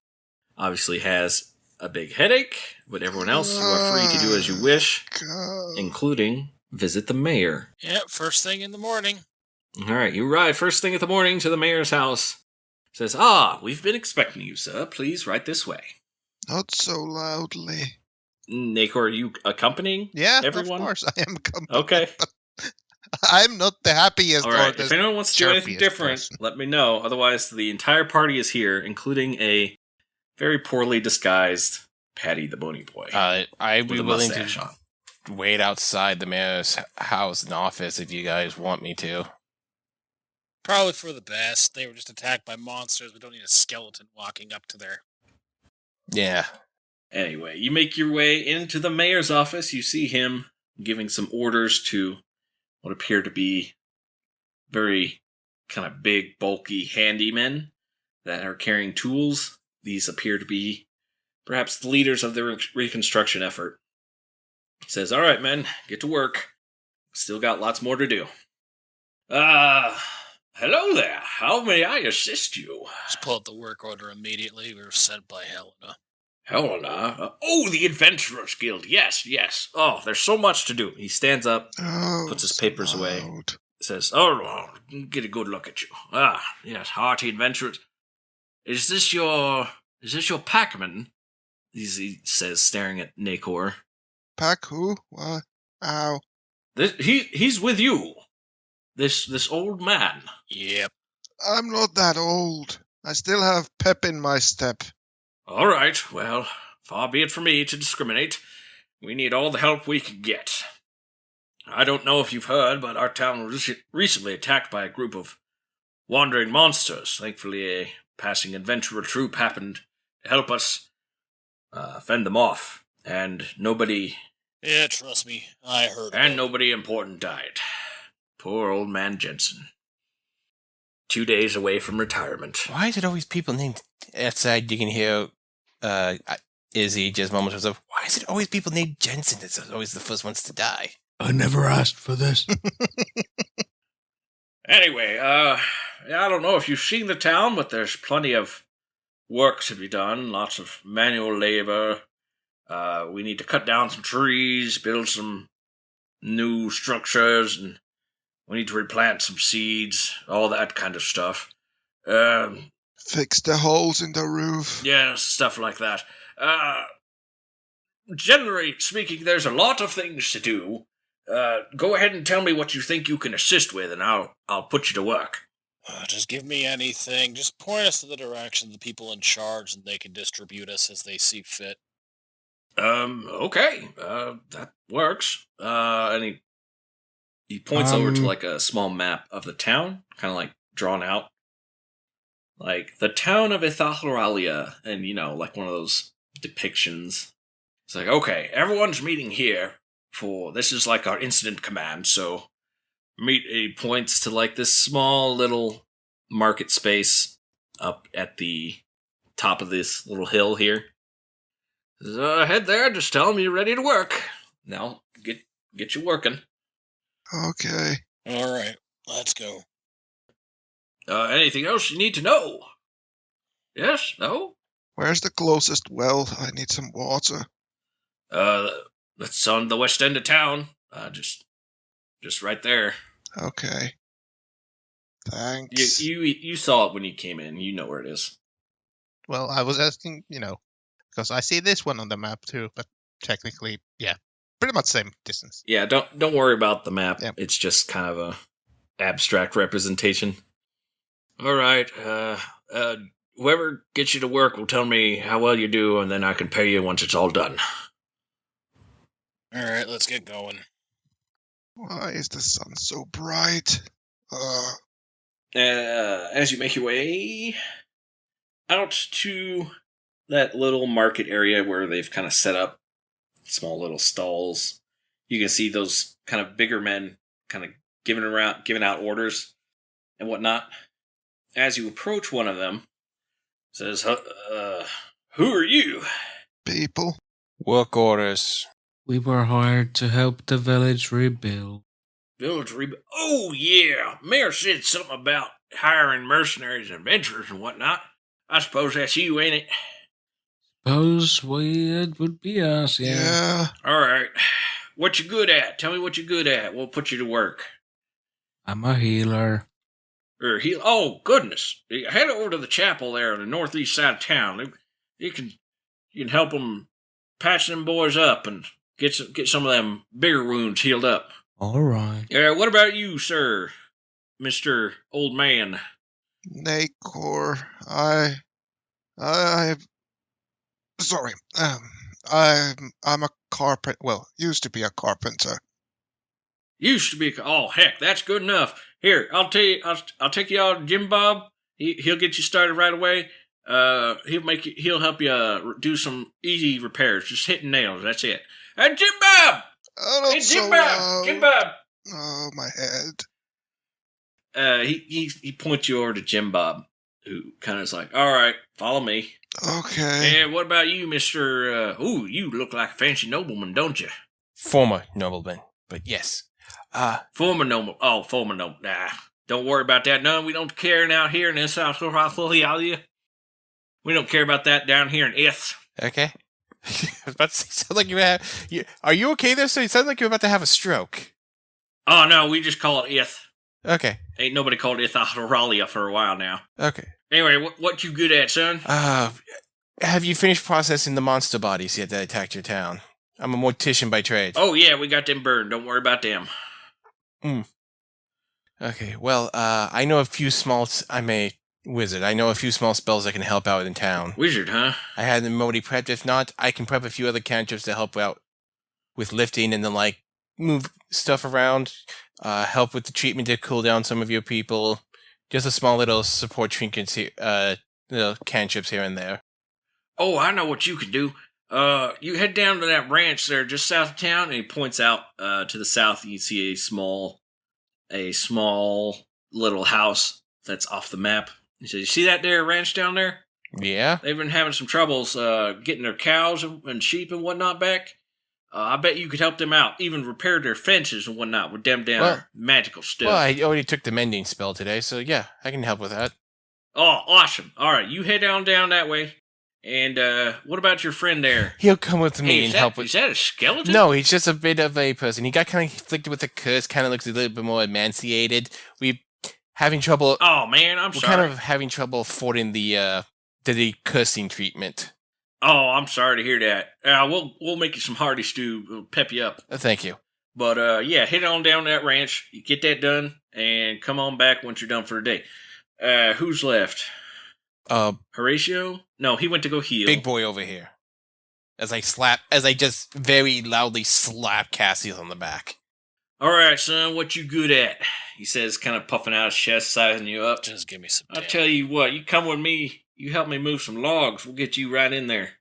obviously has a big headache, but everyone else, you are free to do as you wish, including visit the mayor. Yep, first thing in the morning. All right, you arrive first thing in the morning to the mayor's house. Says, we've been expecting you, sir. Please, right this way. Not so loudly. Nakor, are you accompanying everyone? Of course I am accompanying. Okay. I'm not the happiest. All right, if anyone wants to do anything different, let me know. Otherwise, the entire party is here, including a very poorly disguised Patty the Bony Boy. I'd be willing mustache to on. wait outside the mayor's house and office if you guys want me to. Probably for the best. They were just attacked by monsters. We don't need a skeleton walking up to there. Yeah. Anyway, you make your way into the mayor's office. You see him giving some orders to what appear to be very kind of big, bulky handymen that are carrying tools. These appear to be perhaps the leaders of the reconstruction effort. He says, all right, men, get to work. Still got lots more to do. Hello there. How may I assist you? Just pull out the work order immediately. We were sent by Helena. Helena? The Adventurers Guild. Yes. Oh, there's so much to do. He stands up, puts his papers away, says, get a good look at you. Yes, hearty adventurers. Is this your packman? He says, staring at Nakor. Pack who? What? Ow. He's with you. This old man. Yep. I'm not that old. I still have pep in my step. All right, well, far be it from me to discriminate. We need all the help we can get. I don't know if you've heard, but our town was recently attacked by a group of wandering monsters. Thankfully, a passing adventurer troop happened to help us fend them off, and nobody... Yeah, trust me, I heard. And nobody important died. Poor old man Jensen. 2 days away from retirement. Why is it always people named outside? You can hear Izzy just moments herself. Why is it always people named Jensen that's always the first ones to die? I never asked for this. Anyway, I don't know if you've seen the town, but there's plenty of work to be done. Lots of manual labor. We need to cut down some trees, build some new structures, and we need to replant some seeds, all that kind of stuff. Fix the holes in the roof. Yeah, stuff like that. Generally speaking, there's a lot of things to do. Go ahead and tell me what you think you can assist with, and I'll put you to work. Just give me anything. Just point us in the direction of the people in charge, and they can distribute us as they see fit. Okay. That works. And he points over to like a small map of the town, kind of like drawn out. Like the town of Ithahoralia, and like one of those depictions. It's like, okay, everyone's meeting here this is like our incident command, so he points to like this small little market space up at the top of this little hill here. Says, head there, just tell them you're ready to work. Now, get you working. Okay. All right, let's go. Anything else you need to know? Yes? No? Where's the closest well? I need some water. That's on the west end of town. Just right there. Okay. Thanks. You saw it when you came in. You know where it is. Well, I was asking, because I see this one on the map too, but technically, yeah, pretty much same distance. Yeah, don't worry about the map. Yep. It's just kind of a abstract representation. All right. Whoever gets you to work will tell me how well you do, and then I can pay you once it's all done. All right, let's get going. Why is the sun so bright? As you make your way out to that little market area where they've kind of set up small little stalls, you can see those kind of bigger men kind of giving out orders and whatnot. As you approach one of them, says, "Who are you?" People. Work orders. We were hired to help the village rebuild. Oh yeah, Mayor said something about hiring mercenaries and adventurers and whatnot. I suppose that's you, ain't it? It would be us, Yeah. All right. What you good at? Tell me what you're good at. We'll put you to work. I'm a healer. Oh goodness! Head over to the chapel there on the northeast side of town. You can help them patch them boys up and get some of them bigger wounds healed up. All right. What about you, sir, Mr. Old Man? Nacor. Sorry. I'm a carpenter. Well, used to be a carpenter. Used to be. Oh heck, that's good enough. Here, I'll tell you. I'll take you all to Jim Bob. He'll get you started right away. He'll help you do some easy repairs, just hitting nails. That's it. Hey, Jim Bob. Oh, not Hey, so Jim Bob. loud. Jim Bob. Oh, my head. He points you over to Jim Bob, who kind of is like, all right, follow me. Okay. And what about you, Mr. You look like a fancy nobleman, don't you? Former nobleman, but yes. Former nobleman. Oh, former nobleman. Nah, don't worry about that. No, we don't care out here in this house. We don't care about that down here in Ith. Okay. I was about to say, sound like are you okay there? So it sounds like you're about to have a stroke. Oh, no, we just call it Ith. Okay. Ain't nobody called Ithahora for a while now. Okay. Anyway, what you good at, son? Have you finished processing the monster bodies yet that attacked your town? I'm a mortician by trade. Oh, yeah, we got them burned. Don't worry about them. Okay, well, I know a few small... I'm a wizard. I know a few small spells that can help out in town. Wizard, huh? I had them already prepped. If not, I can prep a few other cantrips to help out with lifting and then, move stuff around, help with the treatment to cool down some of your people. Just a small little support trinkets here, little cantrips here and there. Oh, I know what you can do. You head down to that ranch there just south of town, and he points out to the south. You see a small little house that's off the map. He says, "You see that there ranch down there? Yeah? They've been having some troubles getting their cows and sheep and whatnot back. I bet you could help them out, even repair their fences and whatnot with them down magical stuff." Well, I already took the mending spell today, so yeah, I can help with that. Oh, awesome. All right, you head down that way. And what about your friend there? He'll come with me and help with... Is that a skeleton? No, he's just a bit of a person. He got kind of afflicted with a curse, kind of looks a little bit more emaciated. We having trouble... Oh, man, I'm sorry. We're kind of having trouble affording the cursing treatment. Oh, I'm sorry to hear that. We'll make you some hearty stew. We'll pep you up. Thank you. But, yeah, head on down to that ranch. You get that done, and come on back once you're done for the day. Who's left? Horatio? No, he went to go heal. Big boy over here. As I just very loudly slap Cassius on the back. All right, son, what you good at? He says, kind of puffing out his chest, sizing you up. Just give me some I'll tell you what, you come with me, you help me move some logs, we'll get you right in there.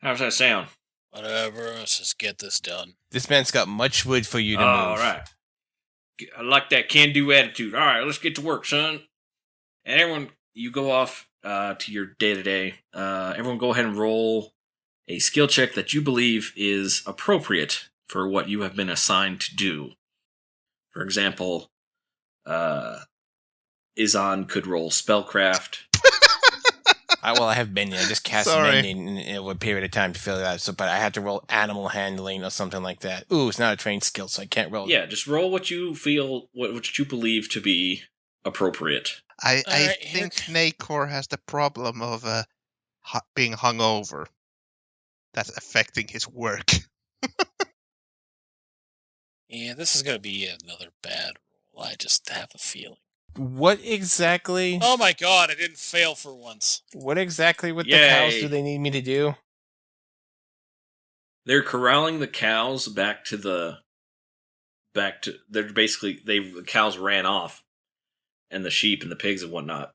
How's that sound? Whatever, let's just get this done. This man's got much wood for you to move. All right. I like that can-do attitude. All right, let's get to work, son. And everyone, you go off to your day-to-day. Everyone go ahead and roll a skill check that you believe is appropriate for what you have been assigned to do. For example, Izan could roll spellcraft. I have bending. I just cast bending in a period of time to fill it out. So, but I had to roll animal handling or something like that. Ooh, it's not a trained skill, so I can't roll. Yeah, just roll what you feel, what you believe to be appropriate. I think Nacor has the problem of being hungover. That's affecting his work. Yeah, this is going to be another bad roll. I just have a feeling. What exactly? Oh my god, I didn't fail for once. What exactly with the Yay. cows do they need me to do? They're corralling the cows the cows ran off, and the sheep and the pigs and whatnot.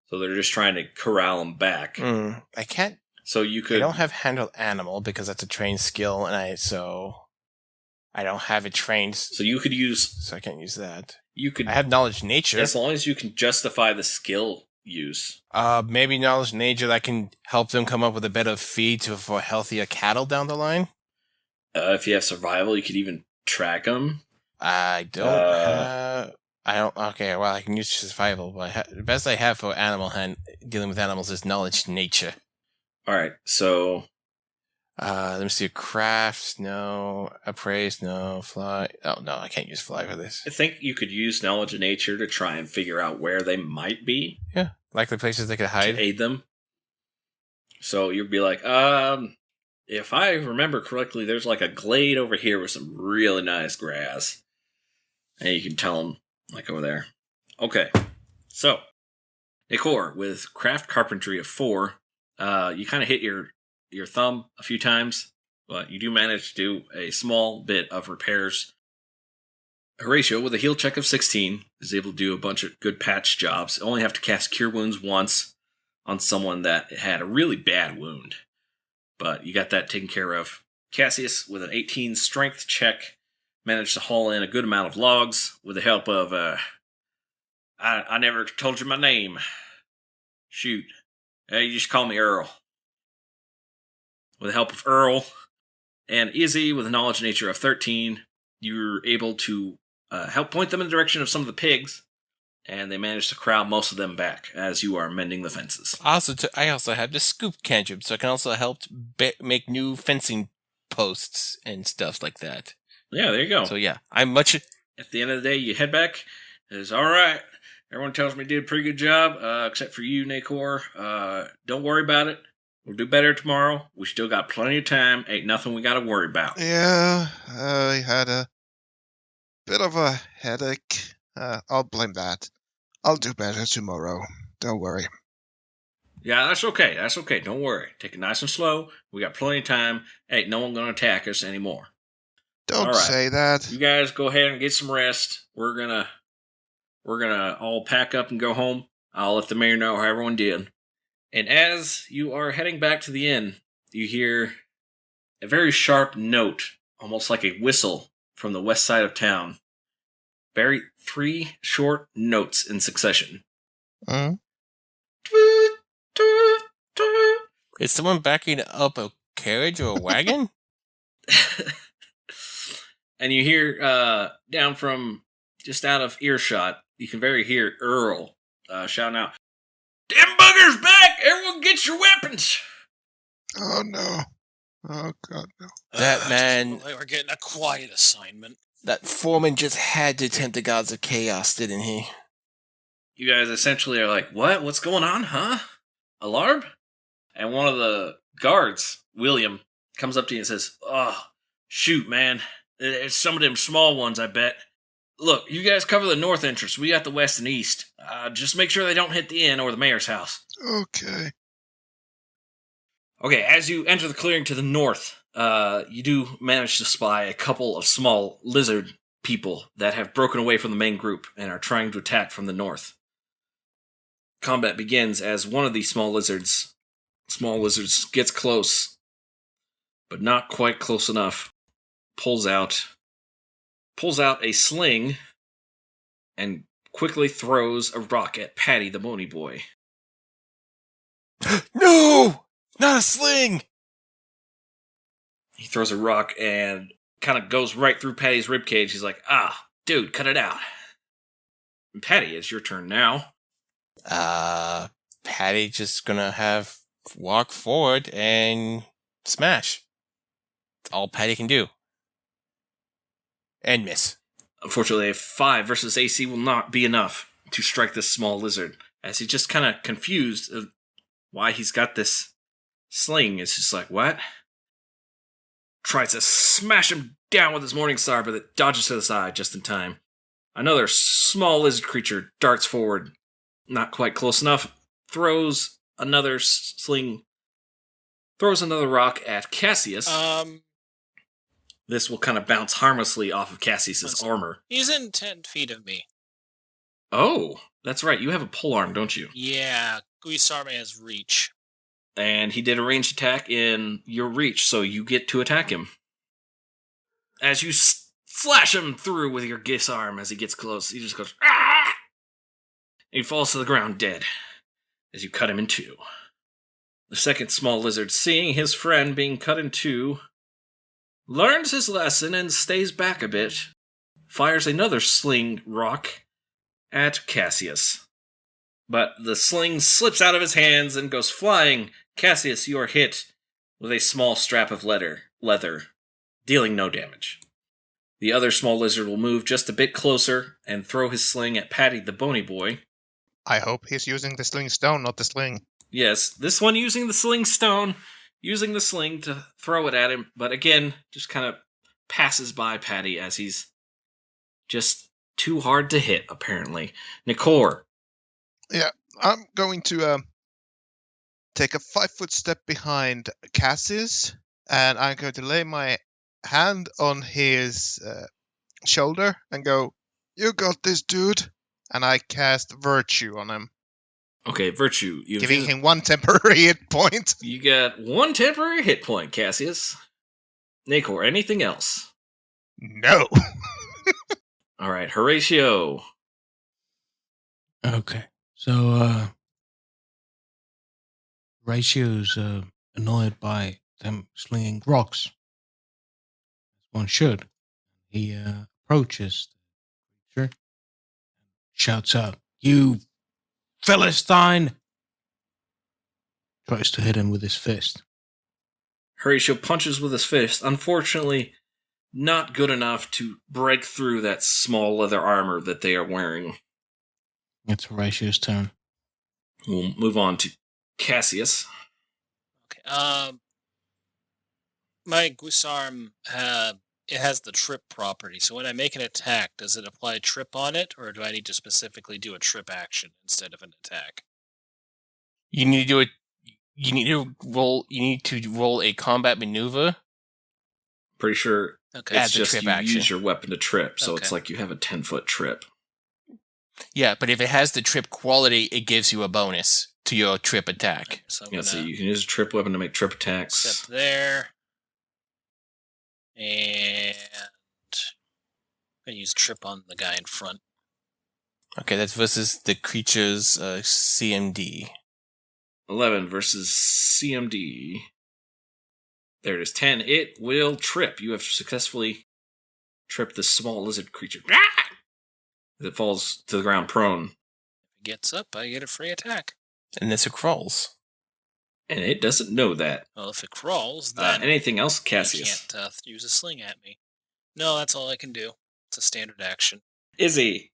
So they're just trying to corral them back. I can't. So you I could. don't have handle animal because that's a trained skill, and I don't have it trained. So you could use. So I can't use that. You could. I have knowledge nature. As long as you can justify the skill use. Maybe knowledge nature that can help them come up with a better feed for healthier cattle down the line. If you have survival, you could even track them. I don't. I don't. Okay, well, I can use survival, but the best I have for dealing with animals is knowledge nature. All right, so let me see. Craft, no. Appraise, no. Fly. Oh no, I can't use fly for this. I think you could use knowledge of nature to try and figure out where they might be. Yeah, likely places they could hide. To aid them. So you'd be like, if I remember correctly, there's like a glade over here with some really nice grass. And you can tell them, like, over there. Okay. So, Decor, with craft carpentry of 4, you kind of hit your thumb a few times, but you do manage to do a small bit of repairs. Horatio, with a heal check of 16, is able to do a bunch of good patch jobs. Only have to cast Cure Wounds once on someone that had a really bad wound. But you got that taken care of. Cassius, with an 18 strength check, managed to haul in a good amount of logs with the help of, I never told you my name. Shoot. You just call me Earl. With the help of Earl and Izzy, with a knowledge nature of 13, you're able to help point them in the direction of some of the pigs, and they manage to corral most of them back as you are mending the fences. I also have the scoop cantrip, so I can also help make new fencing posts and stuff like that. Yeah, there you go. So yeah, I'm much. At the end of the day, you head back. It's all right. Everyone tells me I did a pretty good job, except for you, Nacor. Don't worry about it. We'll do better tomorrow. We still got plenty of time. Ain't nothing we got to worry about. Yeah, I had a bit of a headache. I'll blame that. I'll do better tomorrow. Don't worry. Yeah, that's okay. That's okay. Don't worry. Take it nice and slow. We got plenty of time. Ain't no one gonna attack us anymore. Don't say that. You guys go ahead and get some rest. We're gonna all pack up and go home. I'll let the mayor know how everyone did. And as you are heading back to the inn, you hear a very sharp note, almost like a whistle, from the west side of town. 3 short notes in succession. Is someone backing up a carriage or a wagon? And you hear, down from just out of earshot, you can hear Earl shouting out, "Them buggers back! Everyone get your weapons!" Oh no. Oh god, no. That man. We're getting a quiet assignment. That foreman just had to tempt the gods of chaos, didn't he? You guys essentially are like, what? What's going on, huh? Alarm? And one of the guards, William, comes up to you and says, "Oh, shoot, man. It's some of them small ones, I bet. Look, you guys cover the north entrance. We got the west and east. Just make sure they don't hit the inn or the mayor's house." Okay. Okay, as you enter the clearing to the north, you do manage to spy a couple of small lizard people that have broken away from the main group and are trying to attack from the north. Combat begins as one of these small lizards gets close, but not quite close enough. Pulls out a sling and quickly throws a rock at Patty the Bony Boy. No! Not a sling! He throws a rock and kind of goes right through Patty's ribcage. He's like, dude, cut it out. And Patty, it's your turn now. Patty just gonna walk forward and smash. That's all Patty can do. And miss. Unfortunately, a 5 versus AC will not be enough to strike this small lizard, as he's just kind of confused of why he's got this sling. It's just like, what? tries to smash him down with his morning star, but it dodges to the side just in time. Another small lizard creature darts forward, not quite close enough, throws another rock at Cassius. This will kind of bounce harmlessly off of Cassius's armor. He's in 10 feet of me. Oh, that's right. You have a pole arm, don't you? Yeah, Guisarme has reach. And he did a ranged attack in your reach, so you get to attack him. As you slash him through with your Gis arm as he gets close, he just goes, ah! And he falls to the ground dead as you cut him in two. The second small lizard, seeing his friend being cut in two, learns his lesson and stays back a bit, fires another sling rock at Cassius. But the sling slips out of his hands and goes flying. Cassius, you are hit with a small strap of leather, dealing no damage. The other small lizard will move just a bit closer and throw his sling at Patty the Bony Boy. I hope he's using the sling stone, not the sling. Yes, this one using the sling stone, using the sling to throw it at him, but again, just kind of passes by Patty as he's just too hard to hit, apparently. Nikor. Yeah, I'm going to take a 5-foot step behind Cassius, and I'm going to lay my hand on his shoulder and go, "You got this, dude." And I cast Virtue on him. Okay, Virtue. Giving him 1 temporary hit point. You got 1 temporary hit point, Cassius. Nikor, anything else? No. All right, Horatio. Okay. So, Horatio's annoyed by them slinging rocks. As one should. He approaches the creature, shouts out, "You Philistine!" Tries to hit him with his fist. Horatio punches with his fist. Unfortunately, not good enough to break through that small leather armor that they are wearing. It's Horatio's turn. We'll move on to Cassius. Okay. My Guisarm, it has the trip property. So when I make an attack, does it apply trip on it, or do I need to specifically do a trip action instead of an attack? You need to do it. You need to roll a combat maneuver. Pretty sure Okay. it's As a just trip you action. use your weapon to trip, so Okay. it's like you have a 10-foot trip. Yeah, but if it has the trip quality, it gives you a bonus to your trip attack. So I'm Yeah, so gonna you can use a trip weapon to make trip attacks. step there. And I'm going to use trip on the guy in front. Okay, that's versus the creature's CMD. 11 versus CMD. There it is, 10. It will trip. You have successfully tripped this small lizard creature. As it falls to the ground prone. If it gets up, I get a free attack. And this it crawls. And it doesn't know that. Well, if it crawls, then Anything else, you Cassius? can't use a sling at me. No, that's all I can do. It's a standard action. Izzy.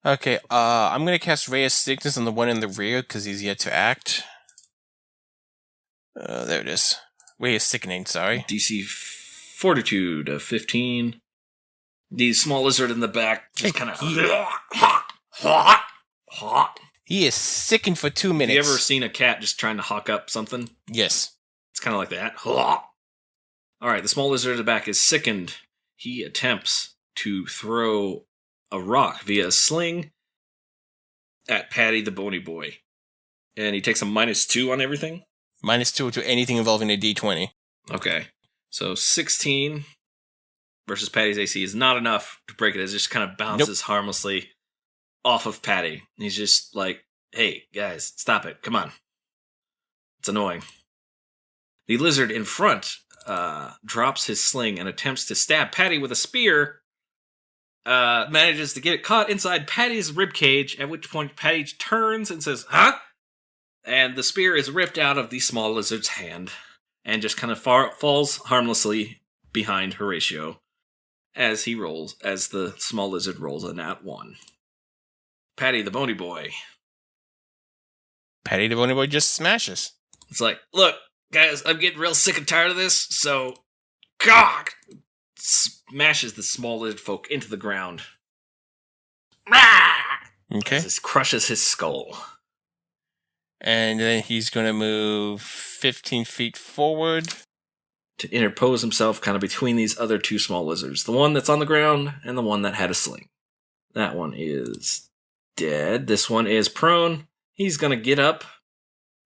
Okay, I'm gonna cast Ray of Sickness on the one in the rear because he's yet to act. There it is. Ray of Sickening, sorry. DC Fortitude of 15. The small lizard in the back just kind of... He is sickened for 2 minutes. Have you ever seen a cat just trying to hawk up something? Yes. It's kind of like that. Alright, the small lizard in the back is sickened. He attempts to throw a rock via a sling at Patty the Bony Boy. And he takes a -2 on everything? -2 to anything involving a D20. Okay. So 16 versus Patty's AC is not enough to break it. It just kind of bounces harmlessly off of Patty. And he's just like, "Hey, guys, stop it. Come on." It's annoying. The lizard in front drops his sling and attempts to stab Patty with a spear. Manages to get it caught inside Patty's ribcage, at which point Patty turns and says, "Huh?" And the spear is ripped out of the small lizard's hand and just kind of falls harmlessly behind Horatio as the small lizard rolls a nat 1. Patty the Bony Boy. Patty the Bony Boy just smashes. It's like, "Look, guys, I'm getting real sick and tired of this, so Gah! Smashes the small lizard folk into the ground. Okay. As it crushes his skull. And then he's going to move 15 feet forward. To interpose himself kind of between these other two small lizards. The one that's on the ground and the one that had a sling. That one is dead. This one is prone. He's going to get up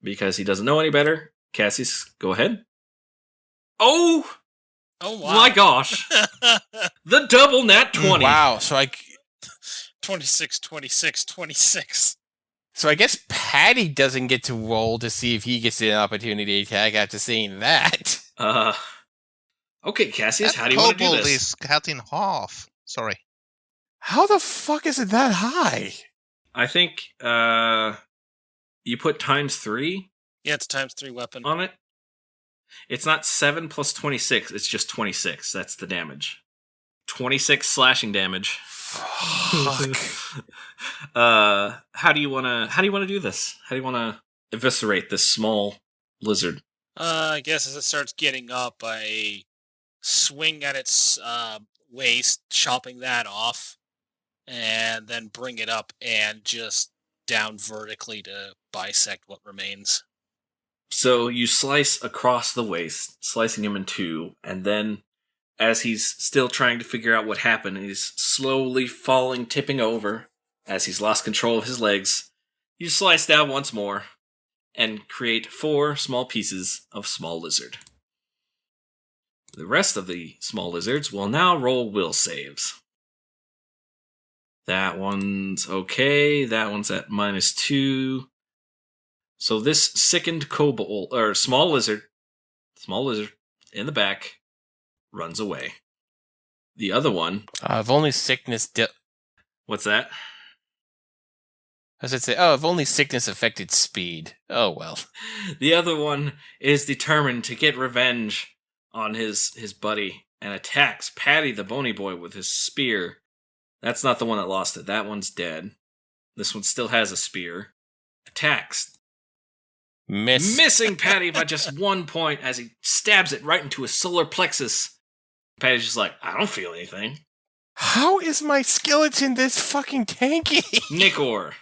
because he doesn't know any better. Cassius, go ahead. Oh! Oh, wow. My gosh. The double nat 20. Wow. 26, 26, 26. So I guess Patty doesn't get to roll to see if he gets an opportunity attack after seeing that. Okay, Cassius, That how do you want to do kobold this? is cut in half. Sorry. How the fuck is it that high? I think you put ×3 Yeah, it's ×3 weapon. on it. It's not 7 plus 26, it's just 26. That's the damage. 26 slashing damage. Fuck. How do you wanna do this? How do you wanna eviscerate this small lizard? I guess as it starts getting up, I swing at its waist, chopping that off, and then bring it up and just down vertically to bisect what remains. So you slice across the waist, slicing him in two, and then as he's still trying to figure out what happened, he's slowly falling, tipping over, as he's lost control of his legs. You slice down once more, and create 4 small pieces of small lizard. The rest of the small lizards will now roll will saves. That one's okay, that one's at -2. So this sickened kobold, or small lizard in the back, runs away. The other one... if only sickness... What's that? I should say, if only sickness affected speed. Oh, well. The other one is determined to get revenge on his buddy and attacks Patty the Bony Boy with his spear. That's not the one that lost it. That one's dead. This one still has a spear. Attacks. Missing Patty by just 1 point as he stabs it right into his solar plexus. Patty's just like, I don't feel anything. How is my skeleton this fucking tanky? Nicor.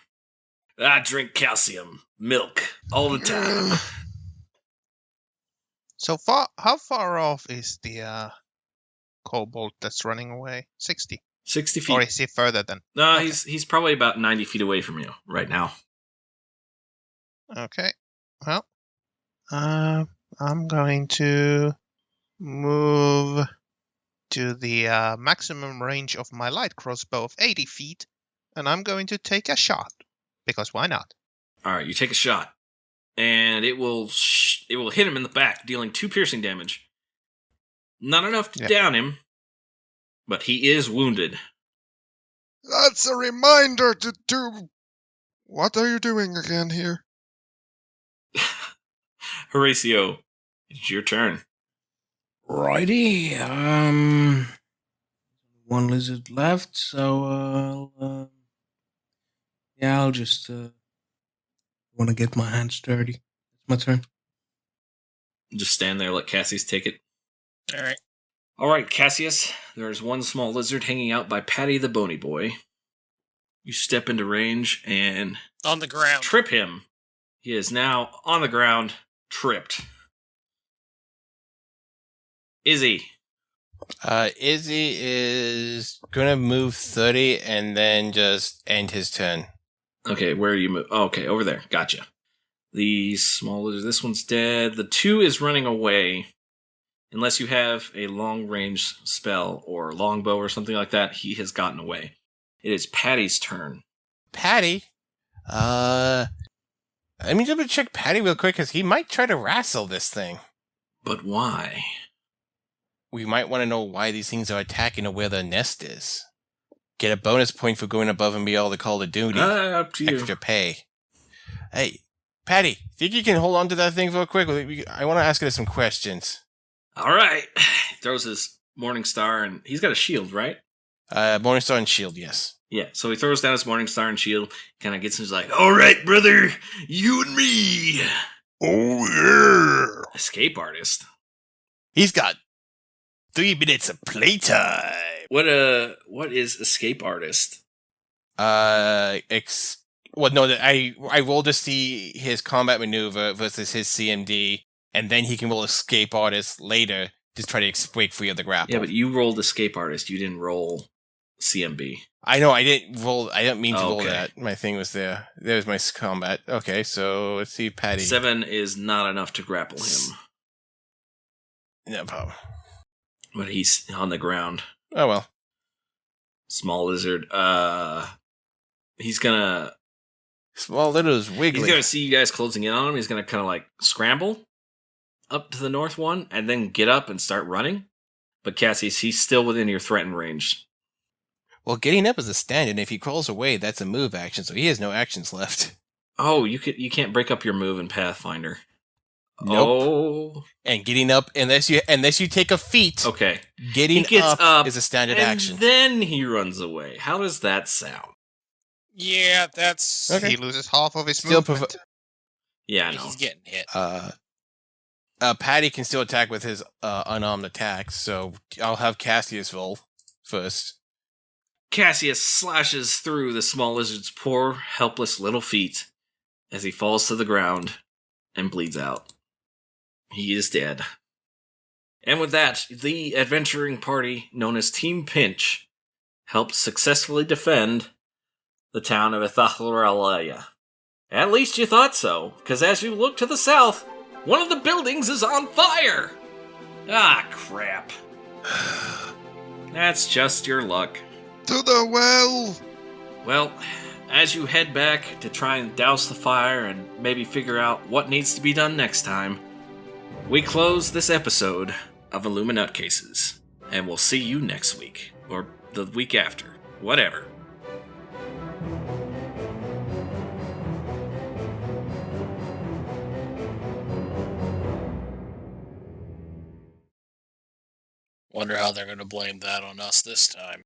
I drink calcium, milk, all the time. So how far off is the kobold that's running away? 60. 60 feet. Or is he further than? No, Okay. he's probably about 90 feet away from you right now. Okay. Well, I'm going to move to the maximum range of my light crossbow of 80 feet, and I'm going to take a shot. Because why not? All right, you take a shot, and it will hit him in the back, dealing 2 piercing damage. Not enough to down him, but he is wounded. That's a reminder to do... What are you doing again here? Horatio, it's your turn. Righty. One lizard left, so I'll just want to get my hands dirty. It's my turn. Just stand there, let Cassius take it. Alright. Alright, Cassius, there's one small lizard hanging out by Patty the Bony Boy. You step into range and... On the ground. Trip him. He is now on the ground, tripped. Izzy. Izzy is gonna move 30 and then just end his turn. Okay, where are you? Okay, over there. Gotcha. The small lizard, this one's dead. The 2 is running away. Unless you have a long-range spell or longbow or something like that, he has gotten away. It is Patty's turn. Patty? Let me double check Patty real quick, because he might try to wrestle this thing. But why? We might want to know why these things are attacking or where their nest is. Get a bonus point for going above and beyond the Call of Duty. Up to you. Extra pay. Hey, Patty, think you can hold on to that thing real quick? I want to ask you some questions. All right. He throws his Morning Star, and he's got a shield, right? Morningstar and shield, yes. Yeah, so he throws down his Morning Star and shield, kind of gets him, he's like, all right, brother, you and me. Oh, yeah. Escape artist. He's got 3 minutes of playtime. What is escape artist? I rolled to see his combat maneuver versus his CMD, and then he can roll escape artist later to try to break free of the grapple. Yeah, but you rolled escape artist. You didn't roll CMB. I know, I didn't roll. I didn't mean to roll Okay. that. My thing was there. There's my combat. Okay, so let's see, Patty. 7 is not enough to grapple him, No problem. but he's on the ground. Oh well. Small lizard. He's gonna. Small little wiggly. He's gonna see you guys closing in on him. He's gonna kind of like scramble up to the north one, and then get up and start running. But Cassius, he's still within your threatened range. Well, getting up is a stand, and if he crawls away, that's a move action, so he has no actions left. Oh, you can't break up your move in Pathfinder. Nope. Oh. And getting up, unless you take a feat, Okay. getting He gets up is a standard and action. then he runs away. How does that sound? Yeah, that's... Okay. He loses half of his Still movement. Yeah, I know. He's getting hit. Patty can still attack with his unarmed attacks, so I'll have Cassius roll first. Cassius slashes through the small lizard's poor, helpless little feet as he falls to the ground and bleeds out. He is dead. And with that, the adventuring party known as Team Pinch helped successfully defend the town of Ithahora. At least you thought so, because as you look to the south, one of the buildings is on fire! Ah, crap. That's just your luck. To the well! Well, as you head back to try and douse the fire and maybe figure out what needs to be done next time, we close this episode of Illuminutcases, and we'll see you next week, or the week after, whatever. Wonder how they're going to blame that on us this time.